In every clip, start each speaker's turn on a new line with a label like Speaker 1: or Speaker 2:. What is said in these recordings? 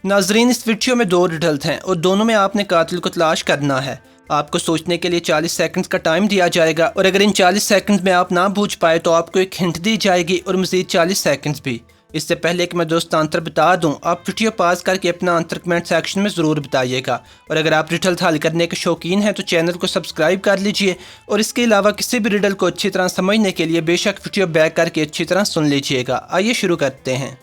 Speaker 1: नाजरीन, इस वीडियो में दो रिडल्स हैं और दोनों में आपने कातिल को तलाश करना है। आपको सोचने के लिए 40 सेकंड का टाइम दिया जाएगा और अगर इन 40 सेकंड में आप ना बूझ पाए तो आपको एक हिंट दी जाएगी और मज़ीद 40 सेकंड भी। इससे पहले कि मैं दोस्त आंसर बता दूं, आप वीडियो पास करके अपना आंसर कमेंट सेक्शन में ज़रूर बताइएगा। और अगर आप रिडल हल करने के शौकीन हैं तो चैनल को सब्सक्राइब कर लीजिए और इसके अलावा किसी भी रिडल को अच्छी तरह समझने के लिए बेशक वीडियो बैक करके अच्छी तरह सुन लीजिएगा। आइए शुरू करते हैं।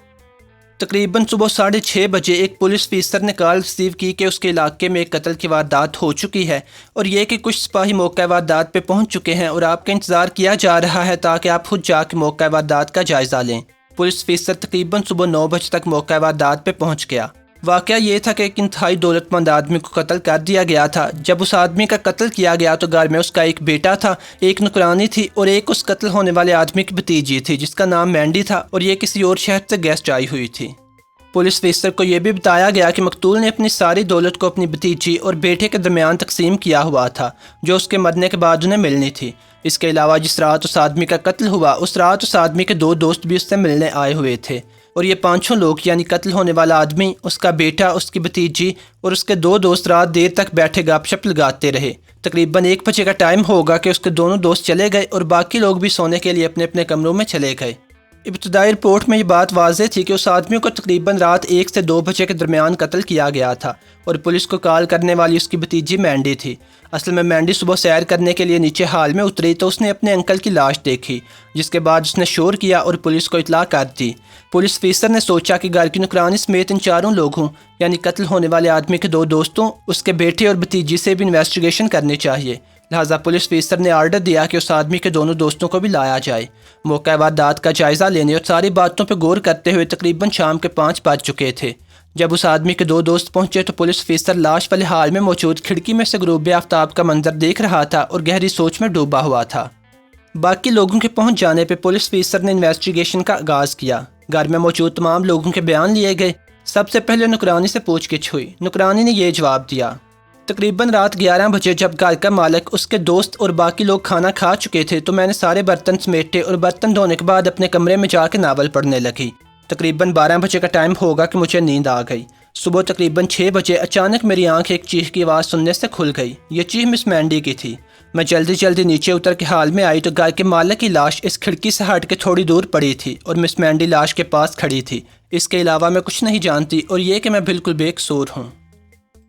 Speaker 1: तकरीबन सुबह 6:30 बजे एक पुलिस अफसर ने कॉल रिसीव की कि उसके इलाके में एक कत्ल की वारदात हो चुकी है और ये कि कुछ सिपाही मौका वारदात पे पहुंच चुके हैं और आपका इंतज़ार किया जा रहा है ताकि आप खुद जाके मौका वारदात का जायज़ा लें। पुलिस अफसर तकरीबन सुबह 9 बजे तक मौका वारदात पे पहुंच गया। वाक़या ये था कि एक इंतहाई दौलतमंद आदमी को कत्ल कर दिया गया था। जब उस आदमी का कत्ल किया गया तो घर में उसका एक बेटा था, एक नुकरानी थी और एक उस कत्ल होने वाले आदमी की भतीजी थी जिसका नाम मैंडी था और ये किसी और शहर से गेस्ट आई हुई थी। पुलिस अफसर को यह भी बताया गया कि मकतूल ने अपनी सारी दौलत को अपनी भतीजी और बेटे के दरमियान तकसीम किया हुआ था जो उसके मरने के बाद उन्हें मिलनी थी। इसके अलावा जिस रात उस आदमी का कत्ल हुआ उस रात उस आदमी के 2 दोस्त भी उससे मिलने आए हुए थे और ये 5 लोग यानी कत्ल होने वाला आदमी, उसका बेटा, उसकी भतीजी और उसके 2 दोस्त रात देर तक बैठे गपशप लगाते रहे। तकरीबन 1 बजे का टाइम होगा कि उसके दोनों दोस्त चले गए और बाकी लोग भी सोने के लिए अपने अपने कमरों में चले गए। इब्तदाई रिपोर्ट में ये बात वाज़ेह थी कि उस आदमी को तकरीबन रात 1 से 2 बजे के दरमियान कत्ल किया गया था और पुलिस को कॉल करने वाली उसकी भतीजी मैंडी थी। असल में मैंडी सुबह सैर करने के लिए नीचे हाल में उतरी तो उसने अपने अंकल की लाश देखी, जिसके बाद उसने शोर किया और पुलिस को इतला कर दी। पुलिस अफसर ने सोचा कि घर की नुकरानी समेत इन 4 लोगों यानी कत्ल होने वाले आदमी के 2 दोस्तों, उसके बेटे और भतीजी से भी इन्वेस्टिगेशन करनी चाहिए। लिहाजा पुलिस अफसर ने आर्डर दिया कि उस आदमी के दोनों दोस्तों को भी लाया जाए। मौका वारदात का जायज़ा लेने और सारी बातों पर गौर करते हुए तकरीबन शाम के 5 बज चुके थे। जब उस आदमी के 2 दोस्त पहुंचे तो पुलिस अफसर लाश वाले हाल में मौजूद खिड़की में से ग़ुरूब आफ्ताब का मंजर देख रहा था और गहरी सोच में डूबा हुआ था। बाकी लोगों के पहुंच जाने पर पुलिस अफसर ने इन्वेस्टिगेशन का आगाज़ किया। घर में मौजूद तमाम लोगों के बयान लिए गए। सबसे पहले नुकरानी से पूछगिछ हुई। नुकरानी ने यह जवाब दिया। तकरीबन रात 11 बजे जब घर का मालिक, उसके दोस्त और बाकी लोग खाना खा चुके थे तो मैंने सारे बर्तन समेटे और बर्तन धोने के बाद अपने कमरे में जाके नावल पढ़ने लगी। तकरीबन 12 बजे का टाइम होगा कि मुझे नींद आ गई। सुबह तकरीबन 6 बजे अचानक मेरी आंख एक चीख की आवाज़ सुनने से खुल गई। ये चीख मिस मैंडी की थी। मैं जल्दी जल्दी नीचे उतर के हाल में आई तो घर के मालिक की लाश इस खिड़की से हट के थोड़ी दूर पड़ी थी और मिस मैंडी लाश के पास खड़ी थी। इसके अलावा मैं कुछ नहीं जानती और ये कि मैं बिल्कुल बेकसूर हूँ।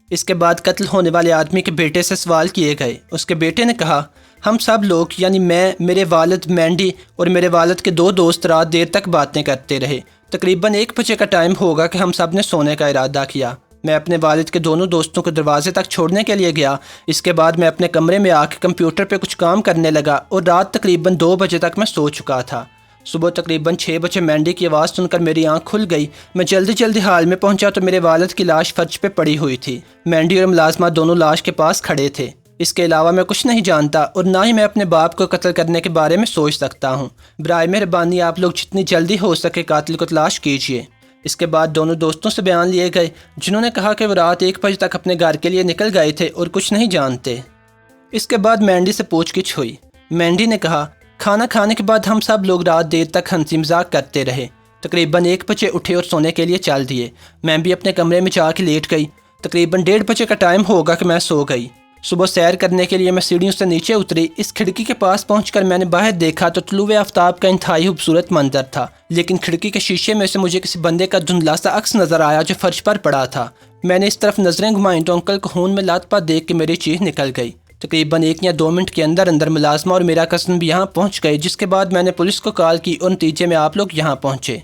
Speaker 1: इसके बाद कत्ल होने वाले आदमी के बेटे से सवाल किए गए। उसके बेटे ने कहा, हम सब लोग यानी मैं, मेरे वालिद, मैंडी और मेरे वालिद के 2 दोस्त रात देर तक बातें करते रहे। तकरीबन 1 बजे का टाइम होगा कि हम सब ने सोने का इरादा किया। मैं अपने वालिद के दोनों दोस्तों को दरवाजे तक छोड़ने के लिए गया। इसके बाद मैं अपने कमरे में आके कंप्यूटर पे कुछ काम करने लगा और रात तकरीबन 2 बजे तक मैं सो चुका था। सुबह तकरीबन 6 बजे मैंडी की आवाज़ सुनकर मेरी आंख खुल गई। मैं जल्दी जल्दी हाल में पहुंचा तो मेरे वालिद की लाश फर्श पे पड़ी हुई थी। मैंडी और मुलाजमा दोनों लाश के पास खड़े थे। इसके अलावा मैं कुछ नहीं जानता और ना ही मैं अपने बाप को कत्ल करने के बारे में सोच सकता हूँ। बराए मेहरबानी आप लोग जितनी जल्दी हो सके कातिल को तलाश कीजिए। इसके बाद दोनों दोस्तों से बयान लिए गए जिन्होंने कहा कि वो रात 1 बजे तक अपने घर के लिए निकल गए थे और कुछ नहीं जानते। इसके बाद मैंडी से पूछगिछ हुई। मैंडी ने कहा, खाना खाने के बाद हम सब लोग रात देर तक हंसी मजाक करते रहे। तकरीबन 1 बजे उठे और सोने के लिए चल दिए। मैं भी अपने कमरे में जाके लेट गई। तकरीबन 1:30 बजे का टाइम होगा कि मैं सो गई। सुबह सैर करने के लिए मैं सीढ़ियों से नीचे उतरी। इस खिड़की के पास पहुंचकर मैंने बाहर देखा तो तुलुए आफ्ताब का इंतहाई खूबसूरत मंजर था, लेकिन खिड़की के शीशे में से मुझे किसी बंदे का धुंधला सा अक्स नजर आया जो फर्श पर पड़ा था। मैंने इस तरफ नजरें घुमाई तो अंकल को खून में लथपथ देख के मेरी चीख निकल गई। तकरीबन 1 या 2 मिनट के अंदर अंदर मुलाजमा और मेरा कज़न भी यहाँ पहुँच गए, जिसके बाद मैंने पुलिस को कॉल की और नतीजे में आप लोग यहाँ पहुँचे।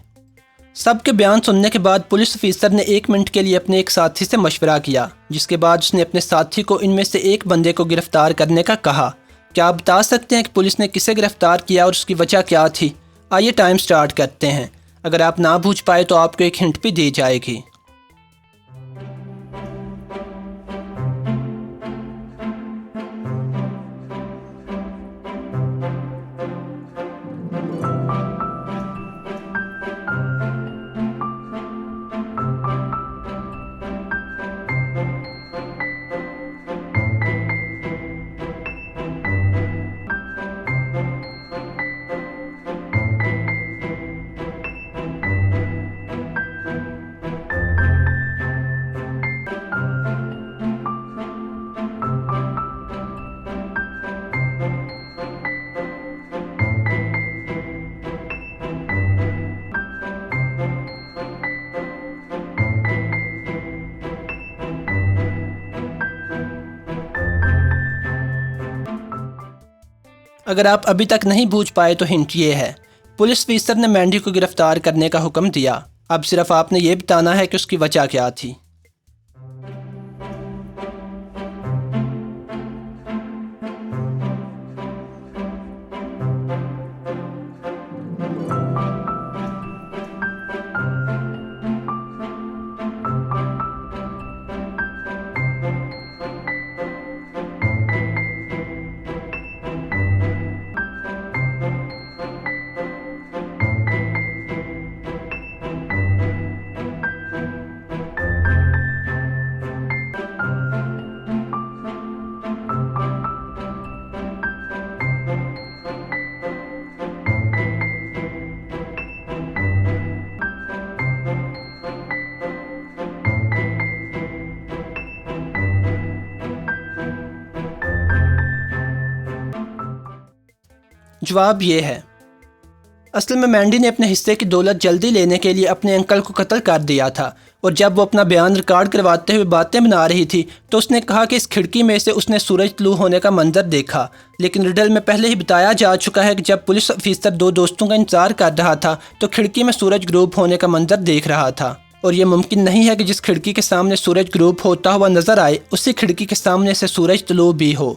Speaker 1: सबके बयान सुनने के बाद पुलिस अफसर ने 1 मिनट के लिए अपने एक साथी से मशवरा किया, जिसके बाद उसने अपने साथी को इनमें से एक बंदे को गिरफ्तार करने का कहा। क्या आप बता सकते हैं कि पुलिस ने किसे गिरफ्तार किया और उसकी वजह क्या थी? आइए टाइम स्टार्ट करते हैं। अगर आप ना बूझ पाए तो आपको एक हिंट भी दी जाएगी। अगर आप अभी तक नहीं बूझ पाए तो हिंट ये है, पुलिस ऑफिसर ने मैंडी को गिरफ्तार करने का हुक्म दिया। अब सिर्फ आपने ये बताना है कि उसकी वजह क्या थी। जवाब ये है, असल में मैंडी ने अपने हिस्से की दौलत जल्दी लेने के लिए अपने अंकल को कत्ल कर दिया था, और जब वो अपना बयान रिकॉर्ड करवाते हुए बातें बना रही थी तो उसने कहा कि इस खिड़की में से उसने सूरज तलू होने का मंजर देखा। लेकिन रिडल में पहले ही बताया जा चुका है कि जब पुलिस ऑफिसर दो दोस्तों का इंतजार कर रहा था तो खिड़की में सूरज ग्रूब होने का मंजर देख रहा था, और ये मुमकिन नहीं है कि जिस खिड़की के सामने सूरज ग्रूब होता हुआ नजर आए उसी खिड़की के सामने से सूरज तलू भी हो।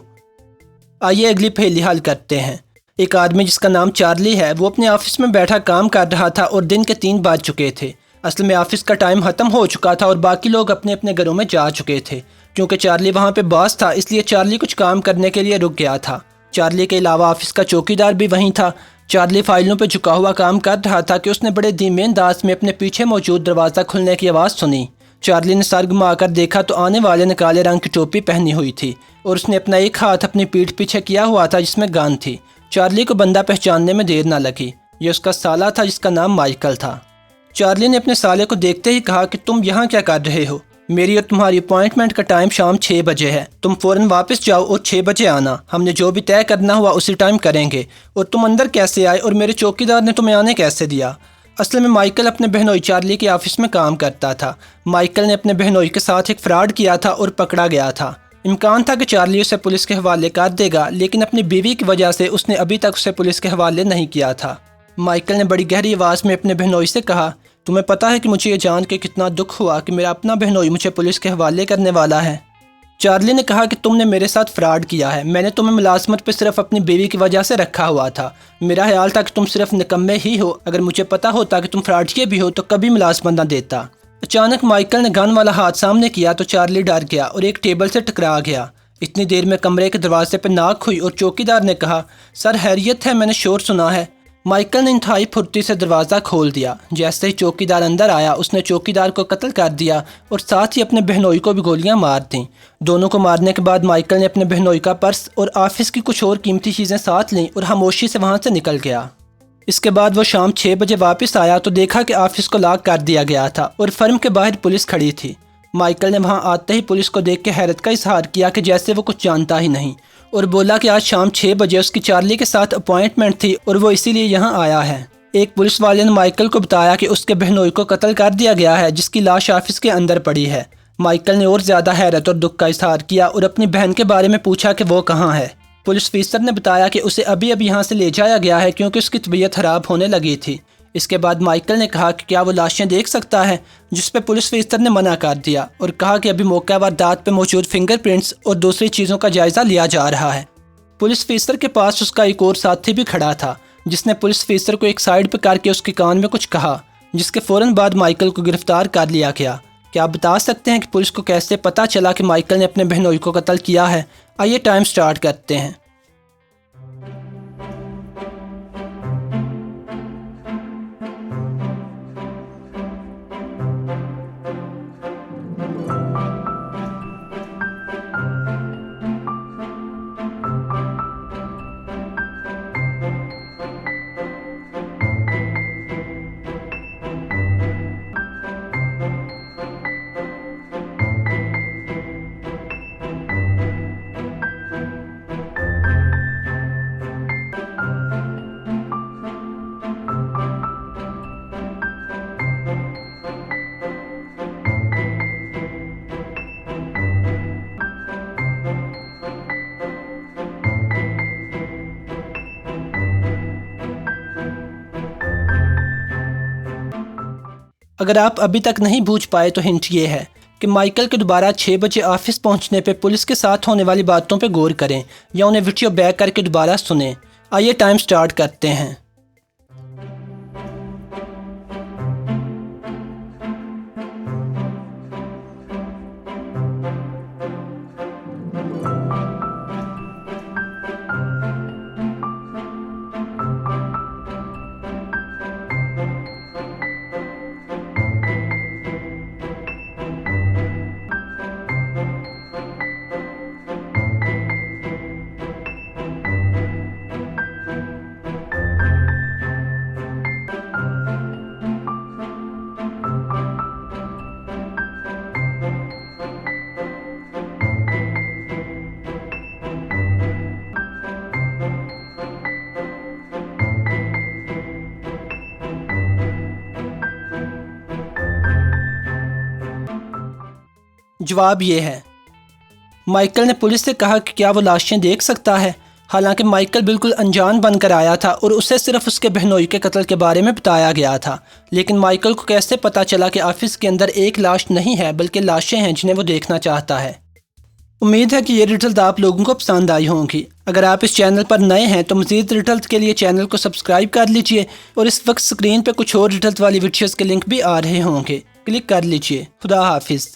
Speaker 1: आइए अगली पहेली हल करते हैं। एक आदमी जिसका नाम चार्ली है, वो अपने ऑफिस में बैठा काम कर रहा था और दिन के 3 बज चुके थे। असल में ऑफिस का टाइम ख़त्म हो चुका था और बाकी लोग अपने अपने घरों में जा चुके थे। क्योंकि चार्ली वहाँ पे बॉस था, इसलिए चार्ली कुछ काम करने के लिए रुक गया था। चार्ली के अलावा ऑफिस का चौकीदार भी वहीं था। चार्ली फाइलों पर झुका हुआ काम कर रहा था कि उसने बड़े धीमे अंदाज में अपने पीछे मौजूद दरवाज़ा खुलने की आवाज़ सुनी। चार्ली ने सर घुमाकर देखा तो आने वाले ने काले रंग की टोपी पहनी हुई थी और उसने अपना एक हाथ अपनी पीठ पीछे किया हुआ था जिसमें गन थी। चार्ली को बंदा पहचानने में देर ना लगी। ये उसका साला था जिसका नाम माइकल था। चार्ली ने अपने साले को देखते ही कहा कि तुम यहाँ क्या कर रहे हो? मेरी और तुम्हारी अपॉइंटमेंट का टाइम शाम 6 बजे है। तुम फ़ौरन वापस जाओ और 6 बजे आना। हमने जो भी तय करना हुआ उसी टाइम करेंगे। और तुम अंदर कैसे आए और मेरे चौकीदार ने तुम्हें आने कैसे दिया? असल में माइकल अपने बहनोई चार्ली के ऑफिस में काम करता था। माइकल ने अपने बहनोई के साथ एक फ्रॉड किया था और पकड़ा गया था। इम्कान था कि चार्ली उसे पुलिस के हवाले कर देगा, लेकिन अपनी बीवी की वजह से उसने अभी तक उसे पुलिस के हवाले नहीं किया था। माइकल ने बड़ी गहरी आवाज़ में अपने बहनोई से कहा, तुम्हें पता है कि मुझे ये जान के कितना दुख हुआ कि मेरा अपना बहनोई मुझे पुलिस के हवाले करने वाला है। चार्ली ने कहा कि तुमने मेरे साथ फ्रॉड किया है। मैंने तुम्हें मुलाजमत पे सिर्फ अपनी बीवी की वजह से रखा हुआ था। मेरा ख्याल था कि तुम सिर्फ निकम्मे ही हो। अगर मुझे पता होता कि तुम फ्रॉडिये भी हो तो कभी मुलाजमत न देता। अचानक माइकल ने गन वाला हाथ सामने किया तो चार्ली डर गया और एक टेबल से टकरा गया। इतनी देर में कमरे के दरवाजे पर नाक हुई और चौकीदार ने कहा, सर हैरियत है, मैंने शोर सुना है। माइकल ने इंतहाई फुर्ती से दरवाज़ा खोल दिया। जैसे ही चौकीदार अंदर आया उसने चौकीदार को कत्ल कर दिया और साथ ही अपने बहनोई को भी गोलियां मार दीं। दोनों को मारने के बाद माइकल ने अपने बहनोई का पर्स और ऑफिस की कुछ और कीमती चीज़ें साथ लीं और खामोशी से वहाँ से निकल गया। इसके बाद वो शाम 6 बजे वापस आया तो देखा कि ऑफिस को लॉक कर दिया गया था और फर्म के बाहर पुलिस खड़ी थी। माइकल ने वहाँ आते ही पुलिस को देख के हैरत का इजहार किया कि जैसे वो कुछ जानता ही नहीं, और बोला कि आज शाम 6 बजे उसकी चार्ली के साथ अपॉइंटमेंट थी और वो इसीलिए यहाँ आया है। एक पुलिस वाले ने माइकल को बताया कि उसके बहनोई को कत्ल कर दिया गया है जिसकी लाश ऑफिस के अंदर पड़ी है। माइकल ने और ज़्यादा हैरत और दुख का इजहार किया और अपनी बहन के बारे में पूछा कि वो कहाँ है। पुलिस ऑफिसर ने बताया कि उसे अभी अभी यहाँ से ले जाया गया है क्योंकि उसकी तबीयत खराब होने लगी थी। इसके बाद माइकल ने कहा कि क्या वो लाशें देख सकता है, जिस पे पुलिस ऑफिसर ने मना कर दिया और कहा कि अभी मौका वारदात पे मौजूद फिंगरप्रिंट्स और दूसरी चीज़ों का जायज़ा लिया जा रहा है। पुलिस ऑफिसर के पास उसका एक और साथी भी खड़ा था जिसने पुलिस ऑफिसर को एक साइड पर करके उसके कान में कुछ कहा, जिसके फ़ौरन बाद माइकल को गिरफ्तार कर लिया गया। क्या आप बता सकते हैं कि पुलिस को कैसे पता चला कि माइकल ने अपने बहनोई को कत्ल किया है? आइए टाइम स्टार्ट करते हैं। अगर आप अभी तक नहीं बूझ पाए तो हिंट ये है कि माइकल के दोबारा 6 बजे ऑफिस पहुंचने पे पुलिस के साथ होने वाली बातों पे गौर करें या उन्हें वीडियो बैक करके दोबारा सुनें। आइए टाइम स्टार्ट करते हैं। जवाब ये है, माइकल ने पुलिस से कहा कि क्या वो लाशें देख सकता है। हालांकि माइकल बिल्कुल अनजान बनकर आया था और उसे सिर्फ उसके बहनोई के कत्ल के बारे में बताया गया था। लेकिन माइकल को कैसे पता चला कि ऑफिस के अंदर एक लाश नहीं है बल्कि लाशें हैं जिन्हें वो देखना चाहता है। उम्मीद है कि ये रिडल्स आप लोगों को पसंद आई होंगी। अगर आप इस चैनल पर नए हैं तो मज़ीद रिडल्स के लिए चैनल को सब्सक्राइब कर लीजिए और इस वक्त स्क्रीन पर कुछ और रिडल्स वाली वीडियोज़ के लिंक भी आ रहे होंगे, क्लिक कर लीजिए। खुदा हाफिज़।